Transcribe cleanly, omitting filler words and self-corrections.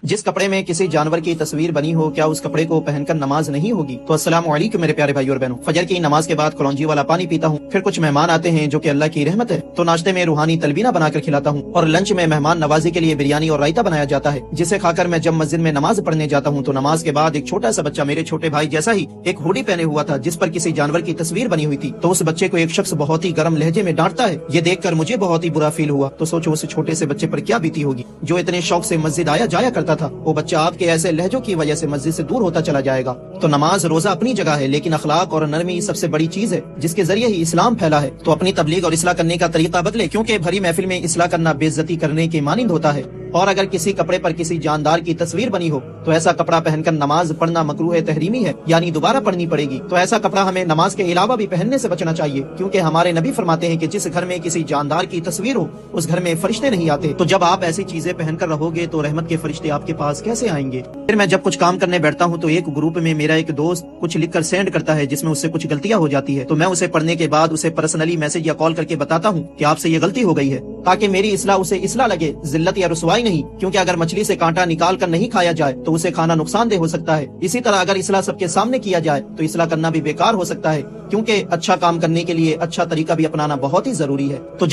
जिस कपड़े में किसी जानवर की तस्वीर बनी हो, क्या उस कपड़े को पहनकर नमाज नहीं होगी? तो अस्सलाम वालेकुम मेरे प्यारे भाई और बहनों। फजर की नमाज के बाद कलौंजी वाला पानी पीता हूँ, फिर कुछ मेहमान आते हैं जो कि अल्लाह की रहमत है, तो नाश्ते में रूहानी तलबीना बनाकर खिलाता हूँ, और लंच में मेहमान नवाजी के लिए बिरयानी और रायता बनाया जाता है, जिसे खाकर मैं जब मस्जिद में नमाज पढ़ने जाता हूँ तो नमाज के बाद एक छोटा सा बच्चा मेरे छोटे भाई जैसा ही एक हुडी पहने हुआ था जिस पर किसी जानवर की तस्वीर बनी हुई थी। तो उस बच्चे को एक शख्स बहुत ही गर्म लहजे में डांटता है। ये देखकर मुझे बहुत ही बुरा फील हुआ। तो सोचो उस छोटे से बच्चे पर क्या बीती होगी जो इतने शौक से मस्जिद आया जाया करता था। वो बच्चा आपके ऐसे लहजों की वजह से मस्जिद से दूर होता चला जाएगा। तो नमाज रोजा अपनी जगह है, लेकिन अखलाक और नरमी सबसे बड़ी चीज है जिसके जरिए ही इस्लाम फैला है। तो अपनी तबलीग और इस्लाह करने का तरीका बदले, क्योंकि भरी महफिल में इस्लाह करना बेइज्जती करने के मानिंद होता है। और अगर किसी कपड़े पर किसी जानदार की तस्वीर बनी हो तो ऐसा कपड़ा पहनकर नमाज पढ़ना मकरूह तहरीमी है, यानी दोबारा पढ़नी पड़ेगी। तो ऐसा कपड़ा हमें नमाज के अलावा भी पहनने से बचना चाहिए, क्योंकि हमारे नबी फरमाते हैं कि जिस घर में किसी जानदार की तस्वीर हो उस घर में फरिश्ते नहीं आते। तो जब आप ऐसी चीजें पहनकर रहोगे तो रहमत के फरिश्ते आपके पास कैसे आएंगे? फिर मैं जब कुछ काम करने बैठता हूँ तो एक ग्रुप में मेरा एक दोस्त कुछ लिखकर सेंड करता है जिसमें उससे कुछ गलतियां हो जाती है। तो मैं उसे पढ़ने के बाद उसे पर्सनली मैसेज या कॉल करके बताता हूँ कि आपसे ये गलती हो गई है, ताकि मेरी इस्लाह उसे इस्लाह लगे, जिल्लत या रुसवाई नहीं। क्योंकि अगर मछली से कांटा निकाल कर नहीं खाया जाए तो उसे खाना नुकसानदेह हो सकता है। इसी तरह अगर इस्लाह सबके सामने किया जाए तो इस्लाह करना भी बेकार हो सकता है, क्योंकि अच्छा काम करने के लिए अच्छा तरीका भी अपनाना बहुत ही जरूरी है। तो